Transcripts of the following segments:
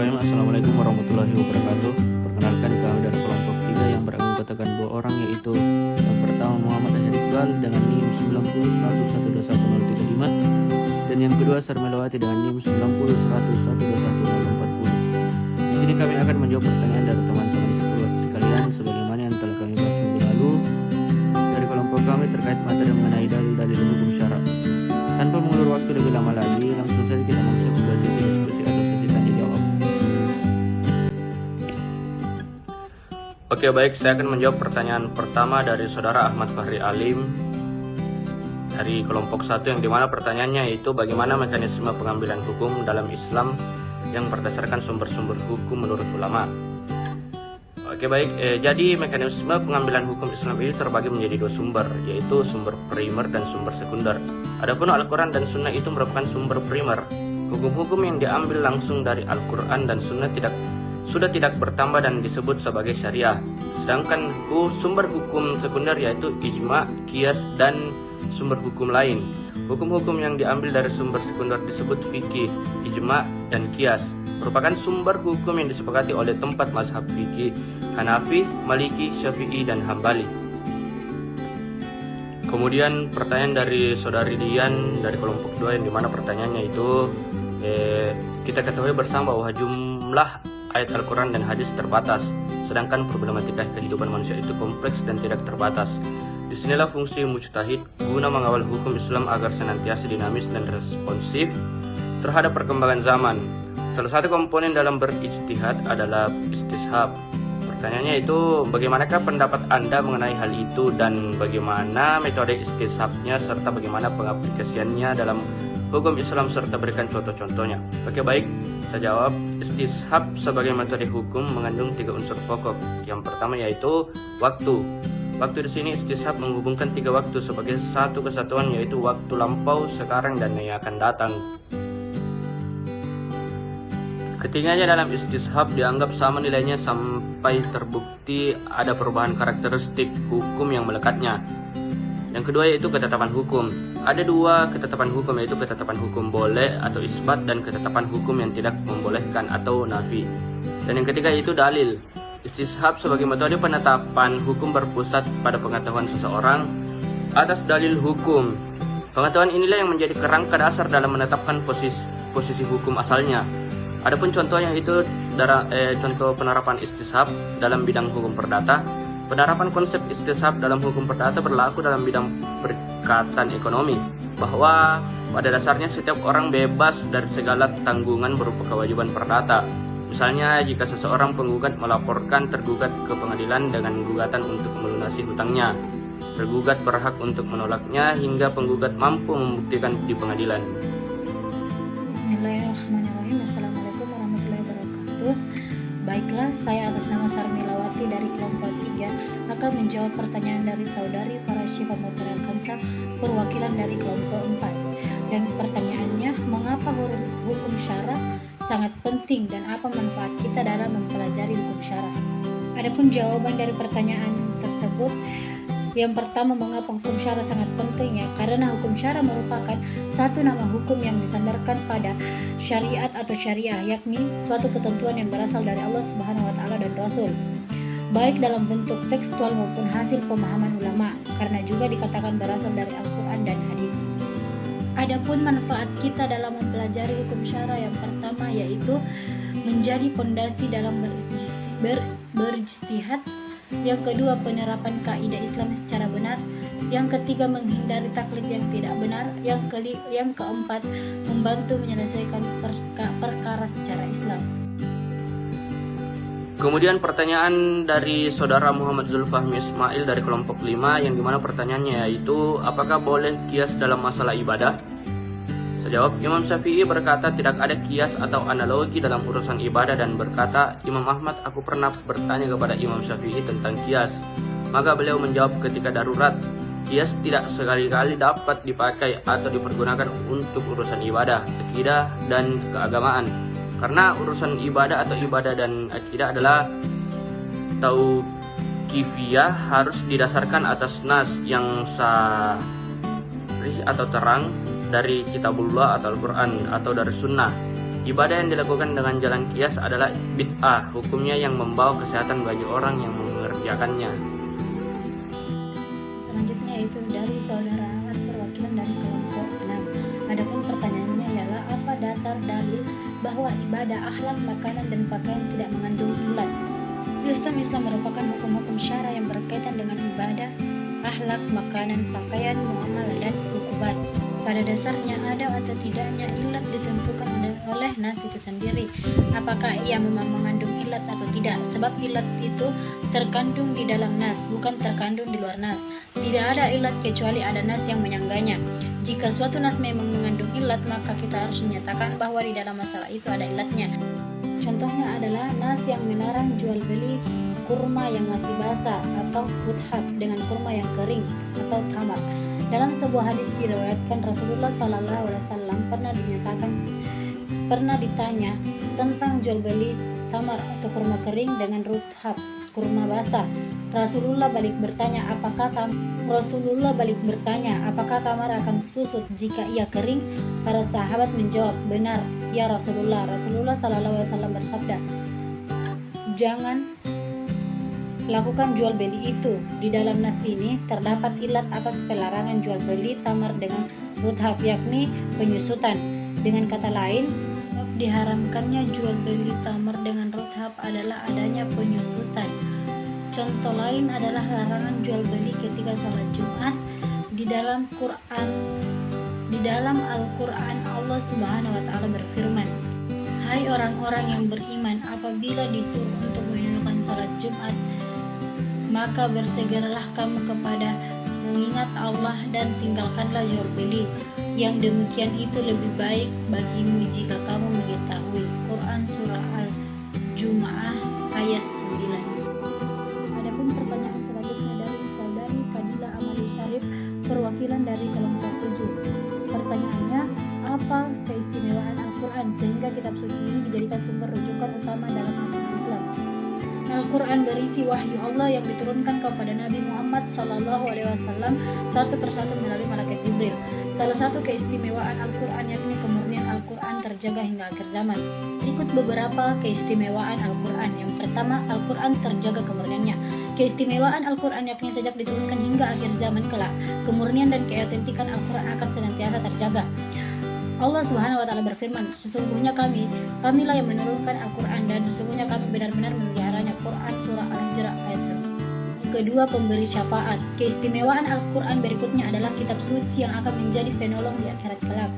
Bismillahirrahmanirrahim. Assalamualaikum warahmatullahi wabarakatuh. Perkenalkan, kami dari kelompok 3 yang beranggotakan 2 orang, yaitu yang pertama Muhammad Asyad Iqbal dengan NIM 90121035 dan yang kedua Sarmelawati dengan NIM 90121040. Di sini kami akan menjawab pertanyaan dari teman-teman sekalian sebagaimana yang telah kami bahas minggu lalu dari kelompok kami terkait materi mengenai dalil-dalil hukum syara. Tanpa mengulur waktu lebih lama lagi, langsung saja kita masuk ke sesi diskusi atau sesi tanya jawab. Oke, baik, saya akan menjawab pertanyaan pertama dari saudara Ahmad Fahri Alim dari kelompok 1, yang dimana pertanyaannya itu bagaimana mekanisme pengambilan hukum dalam Islam yang berdasarkan sumber-sumber hukum menurut ulama. Oke, baik, jadi mekanisme pengambilan hukum Islam ini terbagi menjadi 2 sumber, yaitu sumber primer dan sumber sekunder. Adapun Al-Quran dan Sunnah itu merupakan sumber primer. Hukum-hukum yang diambil langsung dari Al-Quran dan Sunnah sudah tidak bertambah dan disebut sebagai syariah. Sedangkan sumber hukum sekunder yaitu ijma, qiyas, dan sumber hukum lain. Hukum-hukum yang diambil dari sumber sekunder disebut fikih, ijma, dan qiyas. Merupakan sumber hukum yang disepakati oleh tempat mazhab fikih Hanafi, Maliki, Syafi'i, dan Hambali. Kemudian pertanyaan dari saudari Dian dari kelompok 2, yang dimana pertanyaannya itu kita ketahui bersama bahwa jumlah ayat Al-Quran dan hadis terbatas, sedangkan problematika kehidupan manusia itu kompleks dan tidak terbatas. Disinilah fungsi mujtahid guna mengawal hukum Islam agar senantiasa dinamis dan responsif terhadap perkembangan zaman. Salah satu komponen dalam berijtihad adalah istishab. Pertanyaannya itu, bagaimanakah pendapat Anda mengenai hal itu dan bagaimana metode istishabnya serta bagaimana pengaplikasiannya dalam hukum Islam serta berikan contoh-contohnya. Oke, baik, saya jawab. Istishab sebagai metode hukum mengandung 3 unsur pokok. Yang pertama yaitu waktu. Waktu di sini istishab menghubungkan 3 waktu sebagai satu kesatuan, yaitu waktu lampau, sekarang, dan yang akan datang. Ketiganya dalam istishab dianggap sama nilainya sampai terbukti ada perubahan karakteristik hukum yang melekatnya. Yang kedua yaitu ketetapan hukum. Ada 2 ketetapan hukum, yaitu ketetapan hukum boleh atau isbat dan ketetapan hukum yang tidak membolehkan atau nafi. Dan yang ketiga yaitu dalil. Istishab sebagai metode penetapan hukum berpusat pada pengetahuan seseorang atas dalil hukum. Pengetahuan inilah yang menjadi kerangka dasar dalam menetapkan posisi hukum asalnya. Adapun contohnya itu contoh penerapan istishab dalam bidang hukum perdata. Penerapan konsep istishab dalam hukum perdata berlaku dalam bidang perikatan ekonomi, bahwa pada dasarnya setiap orang bebas dari segala tanggungan berupa kewajiban perdata. Misalnya, jika seseorang penggugat melaporkan tergugat ke pengadilan dengan gugatan untuk melunasi hutangnya, tergugat berhak untuk menolaknya hingga penggugat mampu membuktikan di pengadilan. Bismillahirrahmanirrahim. Assalamualaikum warahmatullahi wabarakatuh. Baiklah, saya atas nama Sarmelawati dari kelompok 3 akan menjawab pertanyaan dari saudari Farah Syifa Mutarel Kamsa, perwakilan dari kelompok 4. Dan pertanyaannya, mengapa hukum syara sangat penting dan apa manfaat kita dalam mempelajari hukum syara? Adapun jawaban dari pertanyaan tersebut, yang pertama, mengapa hukum syara sangat penting, ya karena hukum syara merupakan satu nama hukum yang disandarkan pada syariat atau syariah, yakni suatu ketentuan yang berasal dari Allah Subhanahu wa taala dan Rasul, baik dalam bentuk tekstual maupun hasil pemahaman ulama, karena juga dikatakan berasal dari Al-Quran dan hadis. Adapun manfaat kita dalam mempelajari hukum syara, yang pertama yaitu menjadi fondasi dalam berijtihad. Yang kedua, penerapan kaidah Islam secara benar. Yang ketiga, menghindari taklid yang tidak benar. Yang keempat, membantu menyelesaikan perkara secara Islam. Kemudian pertanyaan dari saudara Muhammad Zulfahmi Ismail dari kelompok 5, yang dimana pertanyaannya yaitu, apakah boleh kias dalam masalah ibadah? Saya jawab, Imam Syafi'i berkata tidak ada kias atau analogi dalam urusan ibadah, dan berkata, Imam Ahmad, aku pernah bertanya kepada Imam Syafi'i tentang kias. Maka beliau menjawab, ketika darurat, kias tidak sekali-kali dapat dipakai atau dipergunakan untuk urusan ibadah, akidah, dan keagamaan. Karena urusan ibadah atau ibadah dan akidah adalah tauqifiyah, harus didasarkan atas nas yang sahih atau terang dari kitabullah atau Al-Quran atau dari sunnah. Ibadah yang dilakukan dengan jalan qiyas adalah bid'ah, hukumnya yang membawa kesehatan bagi orang yang mengerjakannya. Selanjutnya itu dari saudara Ahmad perwakilan dari kelompok 6. Adapun pertanyaannya ialah apa dasar dalil bahwa ibadah, akhlak, makanan dan pakaian tidak mengandung illat? Sistem Islam merupakan hukum-hukum syara yang berkaitan dengan ibadah, akhlak, makanan, pakaian, muamalah dan hukuman. Pada dasarnya ada atau tidaknya illat ditentukan oleh nas itu sendiri. Apakah ia memang mengandung illat atau tidak? Sebab illat itu terkandung di dalam nas, bukan terkandung di luar nas. Tidak ada illat kecuali ada nas yang menyangganya. Jika suatu nas memang mengandung illat, maka kita harus menyatakan bahwa di dalam masalah itu ada illatnya. Contohnya adalah nas yang melarang jual beli kurma yang masih basah atau ruthab dengan kurma yang kering atau tamar. Dalam sebuah hadis diriwayatkan Rasulullah SAW pernah ditanya tentang jual beli tamar atau kurma kering dengan ruthab, kurma basah. Rasulullah balik bertanya apakah tamar akan susut jika ia kering? Para sahabat menjawab, benar ya Rasulullah. Rasulullah SAW bersabda, jangan lakukan jual beli itu. Di dalam nas ini terdapat ilat atas pelarangan jual beli tamar dengan ruthab, yakni penyusutan. Dengan kata lain, diharamkannya jual beli tamar dengan ruthab adalah adanya penyusutan. Contoh lain adalah larangan jual beli ketika sholat Jumat. Di dalam Al-Quran Allah Subhanahu wa Ta'ala berfirman, hai orang-orang yang beriman, apabila disuruh untuk menunaikan sholat Jumat, maka bersegeralah kamu kepada mengingat Allah dan tinggalkanlah jual beli. Yang demikian itu lebih baik bagimu jika kamu mengetahui. Quran Surah Al-Jumu'ah ayat 9. Adapun pertanyaan selanjutnya dari saudari Fadila Amali Syarif perwakilan dari kelompok 7. Pertanyaannya, apa keistimewaan Al-Quran sehingga kitab suci ini dijadikan sumber rujukan utama dalam agama Islam? Al-Quran berisi wahyu Allah yang diturunkan kepada Nabi Muhammad SAW satu persatu melalui malaikat Jibril. Salah satu keistimewaan Al-Quran yakni kemurnian Al-Quran terjaga hingga akhir zaman. Berikut beberapa keistimewaan Al-Quran. Yang pertama, Al-Quran terjaga kemurniannya. Keistimewaan Al-Quran yakni sejak diturunkan hingga akhir zaman kelak, kemurnian dan keautentikan Al-Quran akan senantiasa terjaga. Allah Subhanahu wa Ta'ala berfirman, sesungguhnya kamilah yang menurunkan Al-Quran dan sesungguhnya kami benar-benar memeliharanya. Quran Surah Al-Hijr ayat 1. Kedua, pemberi syafaat. Keistimewaan Al-Quran berikutnya adalah kitab suci yang akan menjadi penolong di akhirat kelak.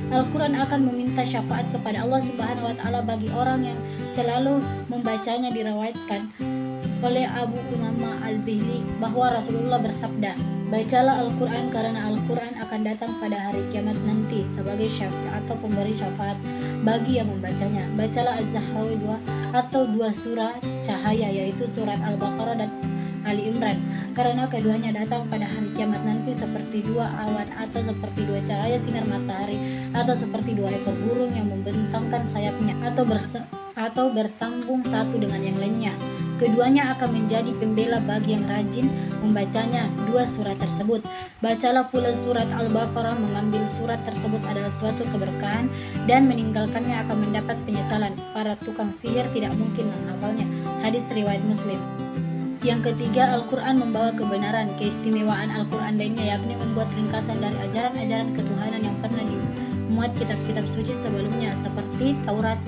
Al-Quran akan meminta syafaat kepada Allah Subhanahu wa Ta'ala bagi orang yang selalu membacanya. Diriwayatkan oleh Abu Umamah Al-Bahili bahwa Rasulullah bersabda, bacalah Al-Quran karena Al-Quran akan datang pada hari kiamat nanti sebagai syafiat atau pemberi syafaat bagi yang membacanya. Bacalah Az-Zahrawi atau dua surah cahaya, yaitu surat Al-Baqarah dan Ali Imran, karena keduanya datang pada hari kiamat nanti seperti dua awan atau seperti dua cahaya sinar matahari atau seperti dua ekor burung yang membentangkan sayapnya atau bersambung satu dengan yang lainnya. Keduanya akan menjadi pembela bagi yang rajin membacanya dua surat tersebut. Bacalah pula surat Al-Baqarah. Mengambil surat tersebut adalah suatu keberkahan dan meninggalkannya akan mendapat penyesalan. Para tukang sihir tidak mungkin menghafalnya. Hadis riwayat Muslim. Yang ketiga, Al-Quran membawa kebenaran. Keistimewaan Al-Quran lainnya yakni membuat ringkasan dari ajaran-ajaran ketuhanan yang pernah dimuat kitab-kitab suci sebelumnya seperti Taurat,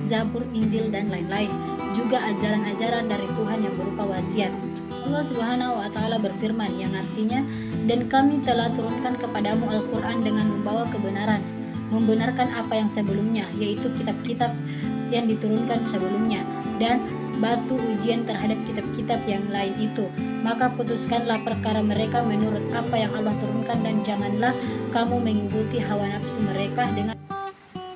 Zabur, Injil, dan lain-lain. Juga ajaran-ajaran dari Tuhan yang berupa wasiat. Allah Subhanahu wa Ta'ala berfirman yang artinya, dan kami telah turunkan kepadamu Al-Quran dengan membawa kebenaran, membenarkan apa yang sebelumnya, yaitu kitab-kitab yang diturunkan sebelumnya, dan batu ujian terhadap kitab-kitab yang lain itu. Maka putuskanlah perkara mereka menurut apa yang Allah turunkan, dan janganlah kamu mengikuti hawa nafsu mereka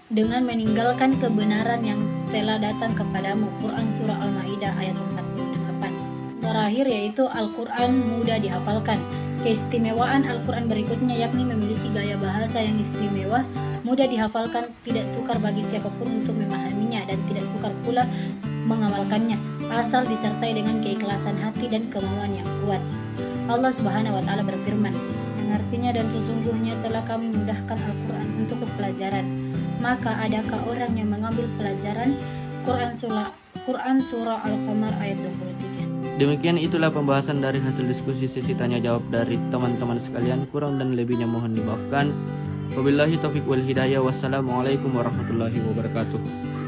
dengan meninggalkan kebenaran yang telah datang kepadamu. Quran Surah Al-Ma'idah ayat 48. Terakhir yaitu Al-Quran mudah dihafalkan. Keistimewaan Al-Quran berikutnya yakni memiliki gaya bahasa yang istimewa, mudah dihafalkan, tidak sukar bagi siapapun untuk memahaminya, dan tidak sukar pula mengamalkannya, asal disertai dengan keikhlasan hati dan kemauan yang kuat. Allah Subhanahu wa Ta'ala berfirman yang mengertinya dan sesungguhnya telah kami mudahkan Al-Quran untuk pelajaran. Maka adakah orang yang mengambil pelajaran? Quran Surah Al-Qamar ayat 23. Demikian itulah pembahasan dari hasil diskusi sesi tanya jawab dari teman-teman sekalian. Kurang dan lebihnya mohon dimaafkan. Wabillahi taufiq wal hidayah. Wassalamualaikum warahmatullahi wabarakatuh.